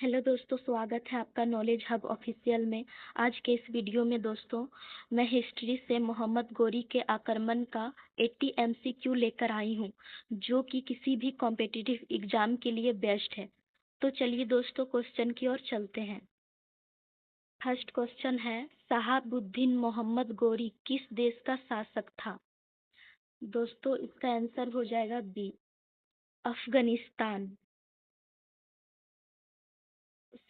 Hello दोस्तों, स्वागत है आपका नॉलेज हब ऑफिशियल में। आज के इस वीडियो में दोस्तों मैं हिस्ट्री से मोहम्मद गौरी के आक्रमण का 80 MCQ लेकर आई हूँ, जो कि किसी भी कॉम्पिटिटिव एग्जाम के लिए बेस्ट है। तो चलिए दोस्तों क्वेश्चन की ओर चलते हैं। फर्स्ट क्वेश्चन है, शहाबुद्दीन मोहम्मद गौरी किस देश का शासक था? दोस्तों इसका आंसर हो जाएगा बी, अफगानिस्तान।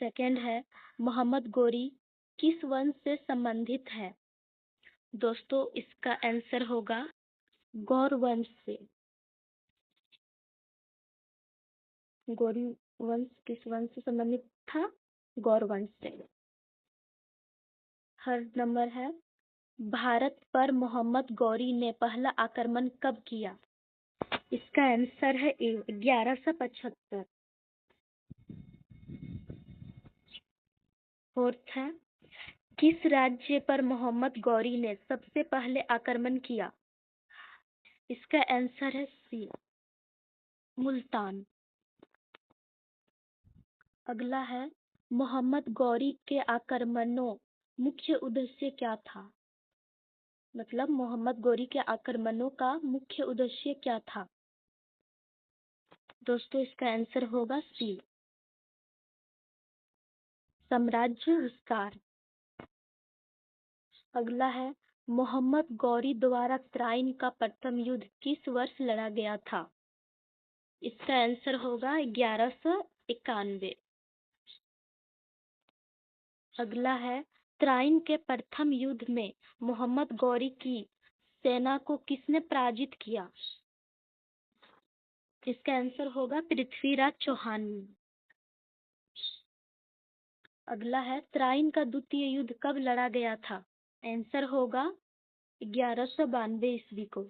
सेकंड है, मोहम्मद गौरी किस वंश से संबंधित है? दोस्तों इसका आंसर होगा गौर वंश से। गौरी वंश किस वंश से संबंधित था? गौर वंश से। थर्ड नंबर है, भारत पर मोहम्मद गौरी ने पहला आक्रमण कब किया? इसका आंसर है ए, 1175। फोर्थ है, किस राज्य पर मोहम्मद गौरी ने सबसे पहले आक्रमण किया? इसका आंसर है सी, मुल्तान। अगला है, मोहम्मद गौरी के आक्रमणों मुख्य उद्देश्य क्या था? मतलब मोहम्मद गौरी के आक्रमणों का मुख्य उद्देश्य क्या था? दोस्तों इसका आंसर होगा सी, साम्राज्य विस्तार। अगला है, मोहम्मद गौरी द्वारा तराइन का प्रथम युद्ध किस वर्ष लड़ा गया था? इसका आंसर होगा 1191। अगला है, तराइन के प्रथम युद्ध में मोहम्मद गौरी की सेना को किसने पराजित किया? इसका आंसर होगा पृथ्वीराज चौहान। अगला है, तराइन का द्वितीय युद्ध कब लड़ा गया था? आंसर होगा 1192 ईस्वी को।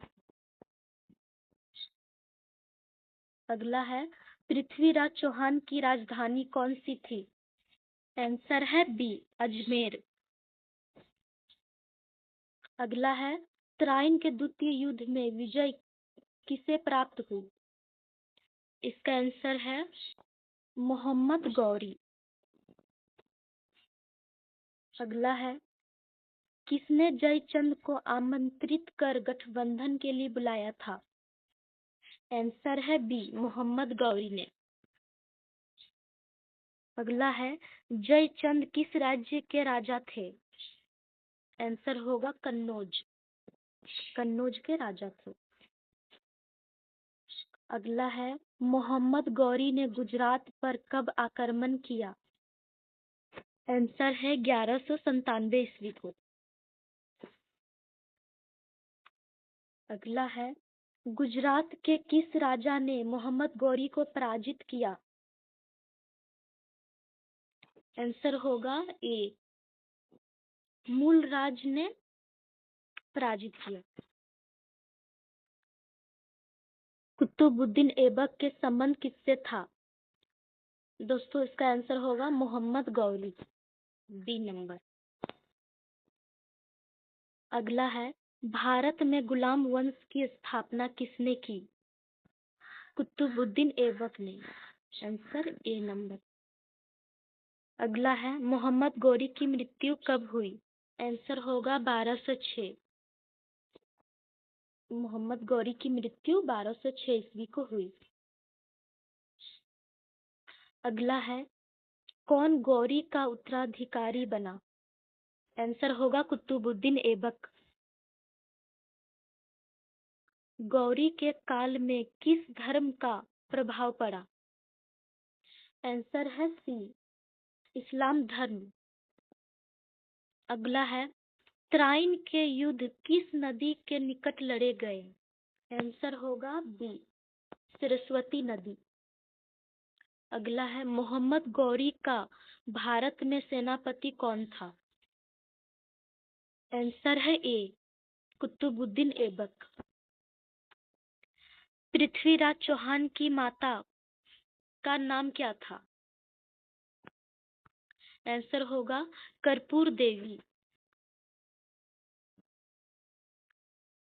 अगला है, पृथ्वीराज चौहान की राजधानी कौन सी थी? आंसर है बी, अजमेर। अगला है, तराइन के द्वितीय युद्ध में विजय किसे प्राप्त हुई? इसका आंसर है मोहम्मद गौरी। अगला है, किसने जयचंद को आमंत्रित कर गठबंधन के लिए बुलाया था? आंसर है बी, मोहम्मद गौरी ने। अगला है, जयचंद किस राज्य के राजा थे? आंसर होगा कन्नौज। कन्नौज के राजा थे। अगला है, मोहम्मद गौरी ने गुजरात पर कब आक्रमण किया? आंसर है 1197 ईस्वी को। अगला है, गुजरात के किस राजा ने मोहम्मद गौरी को पराजित किया? आंसर होगा ए, मूलराज ने पराजित किया। कुतुबुद्दीन ऐबक के संबंध किससे था? दोस्तों इसका आंसर होगा मोहम्मद गौरी, बी नंबर। अगला है, भारत में गुलाम वंश की स्थापना किसने की? कुतुबुद्दीन ऐबक ने। Answer A number. अगला है, मोहम्मद गौरी की मृत्यु कब हुई? आंसर होगा 1206। मोहम्मद गौरी की मृत्यु 1206 ईस्वी को हुई। अगला है, कौन गौरी का उत्तराधिकारी बना? आंसर होगा कुतुबुद्दीन ऐबक। गौरी के काल में किस धर्म का प्रभाव पड़ा? आंसर है सी, इस्लाम धर्म। अगला है, तराइन के युद्ध किस नदी के निकट लड़े गए? आंसर होगा बी, सरस्वती नदी। अगला है, मोहम्मद गौरी का भारत में सेनापति कौन था? आंसर है ए, कुतुबुद्दीन ऐबक। पृथ्वीराज चौहान की माता का नाम क्या था? आंसर होगा कर्पूर देवी।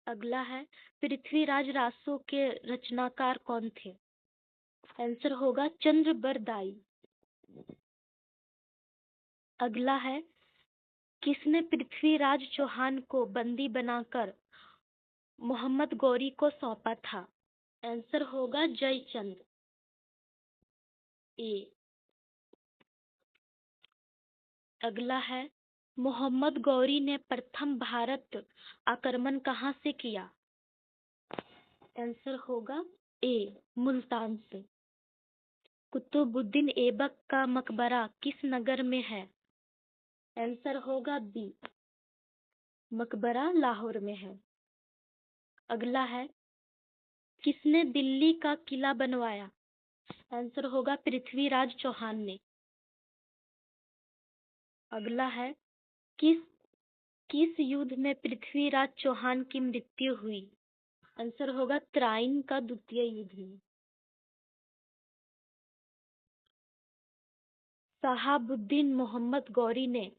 अगला है, पृथ्वीराज रासो के रचनाकार कौन थे? आंसर होगा चंद्रबरदाई। अगला है, किसने पृथ्वीराज चौहान को बंदी बनाकर मोहम्मद गौरी को सौंपा था? आंसर होगा जयचंद। ए। अगला है, मोहम्मद गौरी ने प्रथम भारत आक्रमण कहाँ से किया? आंसर होगा ए, मुल्तान से। कुतुबुद्दीन ऐबक का मकबरा किस नगर में है? आंसर होगा बी, मकबरा लाहौर में है। अगला है, किसने दिल्ली का किला बनवाया? आंसर होगा पृथ्वीराज चौहान ने। अगला है, किस किस युद्ध में पृथ्वीराज चौहान की मृत्यु हुई? आंसर होगा तराइन का द्वितीय युद्ध में। शहाबुद्दीन मोहम्मद गौरी ने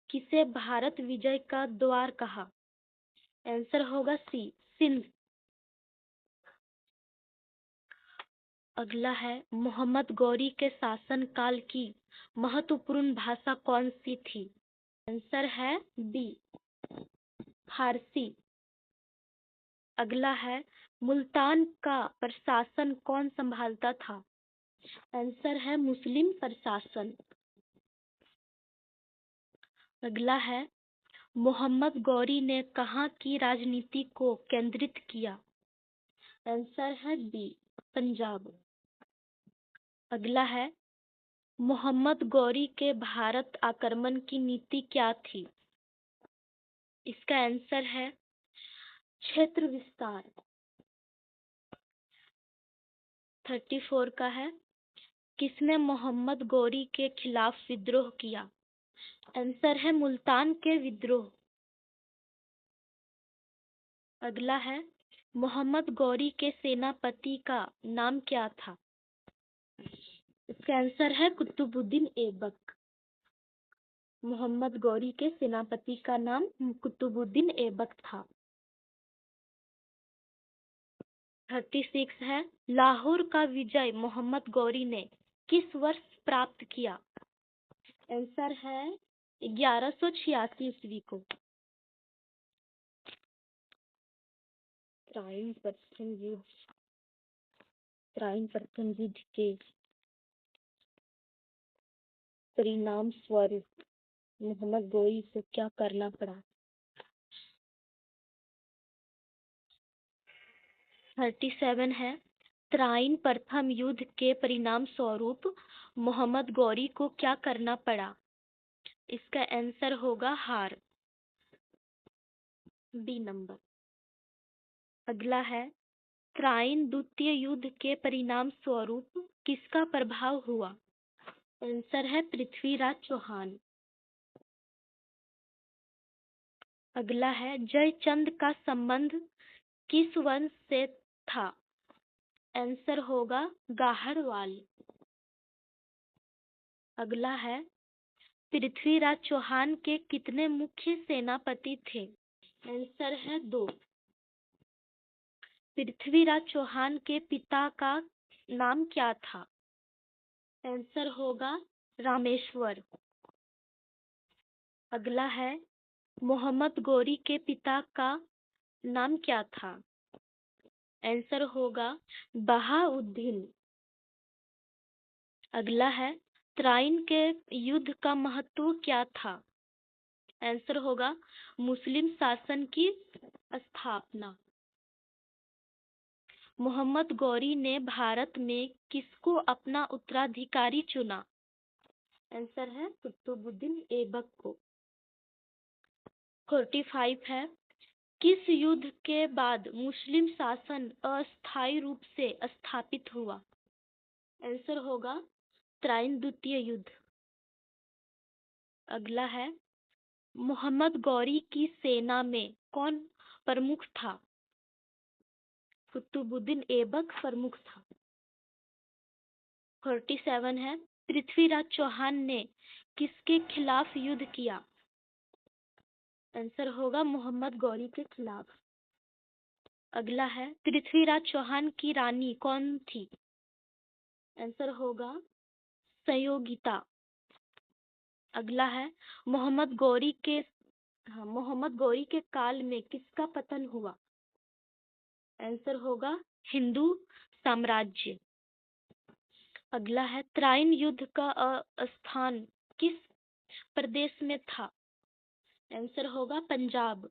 किसे भारत विजय का द्वार कहा? आंसर होगा सी, सिंध। अगला है, मोहम्मद गौरी के शासन काल की महत्वपूर्ण भाषा कौन सी थी? आंसर है बी, फारसी। अगला है, मुल्तान का प्रशासन कौन संभालता था? आंसर है मुस्लिम प्रशासन। अगला है, मोहम्मद गौरी ने कहाँ की राजनीति को केंद्रित किया? आंसर है बी, पंजाब। अगला है, मोहम्मद गौरी के भारत आक्रमण की नीति क्या थी? इसका आंसर है क्षेत्र विस्तार। 34 का है, किसने मोहम्मद गौरी के खिलाफ विद्रोह किया? आंसर है मुल्तान के विद्रोह। अगला है, मोहम्मद गौरी के सेनापति का नाम क्या था? इसका आंसर है कुतुबुद्दीन ऐबक। मोहम्मद गौरी के सेनापति का नाम कुतुबुद्दीन ऐबक था। 36 है, लाहौर का विजय मोहम्मद गौरी ने किस वर्ष प्राप्त किया? आंसर है 1186 ईस्वी को। तराइन प्रथम युद्ध के परिणाम स्वरूप मोहम्मद गौरी को क्या करना पड़ा? 37 है, तराइन प्रथम युद्ध के परिणाम स्वरूप मोहम्मद गौरी को क्या करना पड़ा? इसका आंसर होगा हार, बी नंबर। अगला है, तराइन द्वितीय युद्ध के परिणाम स्वरूप किसका प्रभाव हुआ? आंसर है पृथ्वीराज चौहान। अगला है, जयचंद का संबंध किस वंश से था? आंसर होगा गाहड़वाल। अगला है, पृथ्वीराज चौहान के कितने मुख्य सेनापति थे? आंसर है 2। पृथ्वीराज चौहान के पिता का नाम क्या था? आंसर होगा रामेश्वर। अगला है, मोहम्मद गौरी के पिता का नाम क्या था? आंसर होगा बहाउद्दीन। अगला है, तराइन के युद्ध का महत्व क्या था? आंसर होगा मुस्लिम शासन की स्थापना। मोहम्मद गौरी ने भारत में किसको अपना उत्तराधिकारी चुना? आंसर है कुतुबुद्दीन ऐबक को। 45 है, किस युद्ध के बाद मुस्लिम शासन अस्थायी रूप से स्थापित हुआ? आंसर होगा तराइन द्वितीय युद्ध। अगला है, मोहम्मद गौरी की सेना में कौन प्रमुख था? कुतुबुद्दीन ऐबक प्रमुख था। 47 है, पृथ्वीराज चौहान ने किसके खिलाफ युद्ध किया? आंसर होगा मोहम्मद गौरी के खिलाफ। अगला है, पृथ्वीराज चौहान की रानी कौन थी? आंसर होगा संयोगिता। अगला है मोहम्मद गौरी के मोहम्मद गौरी के काल में किसका पतन हुआ? आंसर होगा हिंदू साम्राज्य। अगला है त्राइन युद्ध का स्थान किस प्रदेश में था? आंसर होगा पंजाब।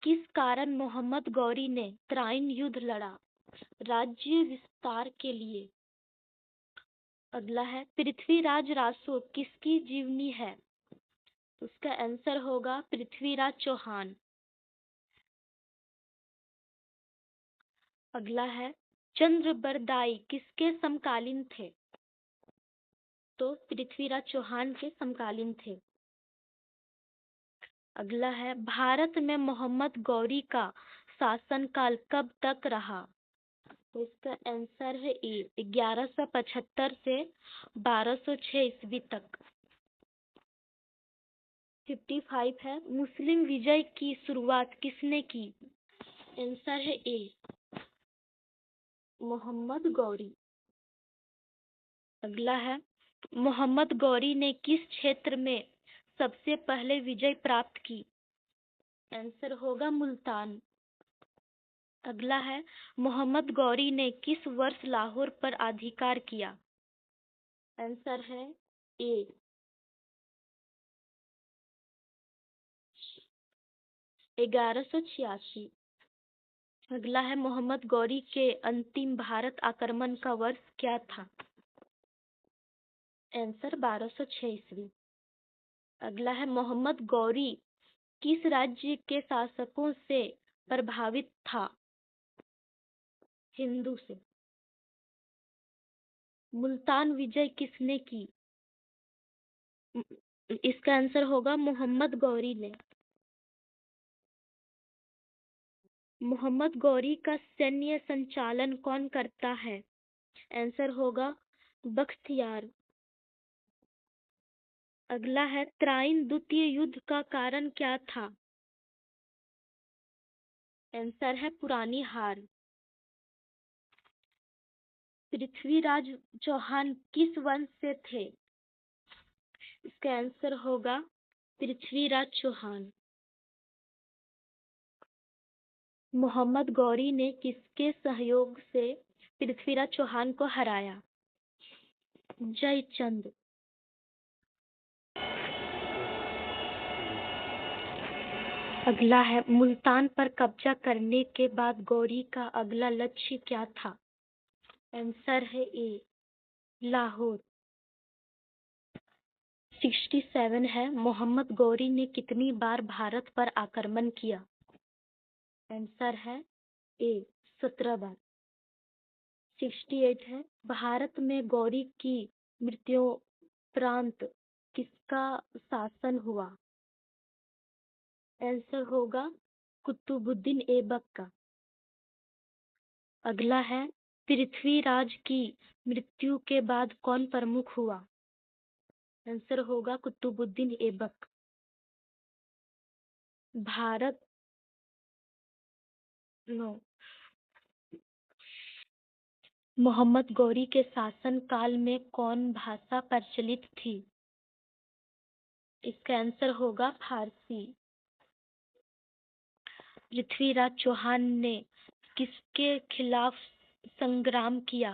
किस कारण मोहम्मद गौरी ने त्राइन युद्ध लड़ा? राज्य विस्तार के लिए। अगला है पृथ्वीराज रासो किसकी जीवनी है? उसका आंसर होगा पृथ्वीराज चौहान। अगला है चंद्रबरदाई किसके समकालीन थे? तो पृथ्वीराज चौहान के समकालीन थे। अगला है भारत में मोहम्मद गौरी का शासनकाल कब तक रहा? तो इसका आंसर है ए 1175 से 1206 ईस्वी तक। 55 है मुस्लिम विजय की शुरुआत किसने की? आंसर है ए मोहम्मद गौरी। अगला है मोहम्मद गौरी ने किस क्षेत्र में सबसे पहले विजय प्राप्त की? आंसर होगा मुल्तान। अगला है मोहम्मद गौरी ने किस वर्ष लाहौर पर अधिकार किया? आंसर है ए 1186। अगला है मोहम्मद गौरी के अंतिम भारत आक्रमण का वर्ष क्या था? आंसर 1206 ईस्वी। अगला है मोहम्मद गौरी किस राज्य के शासकों से प्रभावित था? हिंदू से। मुल्तान विजय किसने की? इसका आंसर होगा मोहम्मद गौरी ने। मोहम्मद गौरी का सैन्य संचालन कौन करता है? आंसर होगा बख्तियार। अगला है त्राइन द्वितीय युद्ध का कारण क्या था? आंसर है पुरानी हार। पृथ्वीराज चौहान किस वंश से थे? इसका आंसर होगा पृथ्वीराज चौहान। मोहम्मद गौरी ने किसके सहयोग से पृथ्वीराज चौहान को हराया? जयचंद। अगला है मुल्तान पर कब्जा करने के बाद गौरी का अगला लक्ष्य क्या था? आंसर है ए लाहौर। 67 है मोहम्मद गौरी ने कितनी बार भारत पर आक्रमण किया? आंसर है ए 17 बार। 68 है भारत में गौरी की मृत्युपरांत किसका शासन हुआ? आंसर होगा कुतुबुद्दीन ऐबक का। अगला है पृथ्वीराज की मृत्यु के बाद कौन प्रमुख हुआ? आंसर होगा कुतुबुद्दीन ऐबक। भारत नो मोहम्मद गौरी के शासन काल में कौन भाषा प्रचलित थी? इसका आंसर होगा फारसी। पृथ्वीराज चौहान ने किसके खिलाफ संग्राम किया?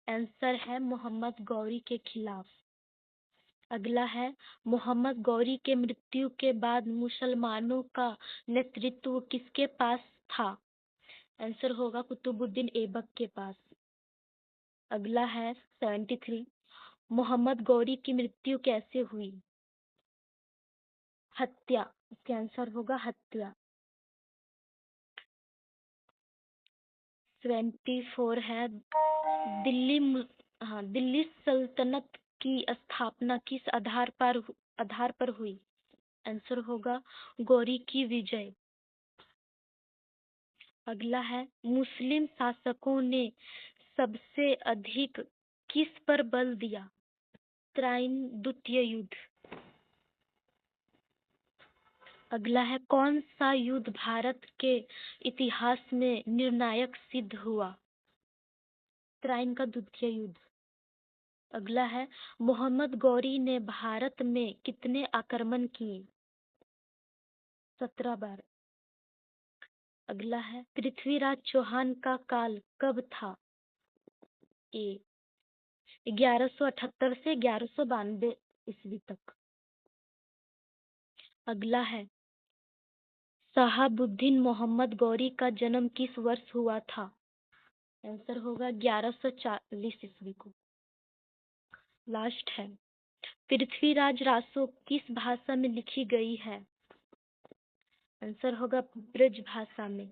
आंसर है मोहम्मद गौरी के खिलाफ। अगला है मोहम्मद गौरी के मृत्यु के बाद मुसलमानों का नेतृत्व किसके पास था? आंसर होगा कुतुबुद्दीन ऐबक के पास। अगला है 73 मोहम्मद गौरी की मृत्यु कैसे हुई? हत्या। इसका आंसर होगा हत्या। 74 है दिल्ली सल्तनत की स्थापना किस आधार पर हुई? आंसर होगा गौरी की विजय। अगला है मुस्लिम शासकों ने सबसे अधिक किस पर बल दिया? त्राइन द्वितीय युद्ध। अगला है कौन सा युद्ध भारत के इतिहास में निर्णायक सिद्ध हुआ? त्राइन का द्वितीय युद्ध। अगला है मोहम्मद गौरी ने भारत में कितने आक्रमण किए? 17 बार। अगला है पृथ्वीराज चौहान का काल कब था? ए 1178 से 1192 ईस्वी तक। अगला है शहाबुद्दीन मोहम्मद गौरी का जन्म किस वर्ष हुआ था? आंसर होगा 1140 ईस्वी को। लास्ट है पृथ्वीराज रासो किस भाषा में लिखी गई है? आंसर होगा ब्रज भाषा में।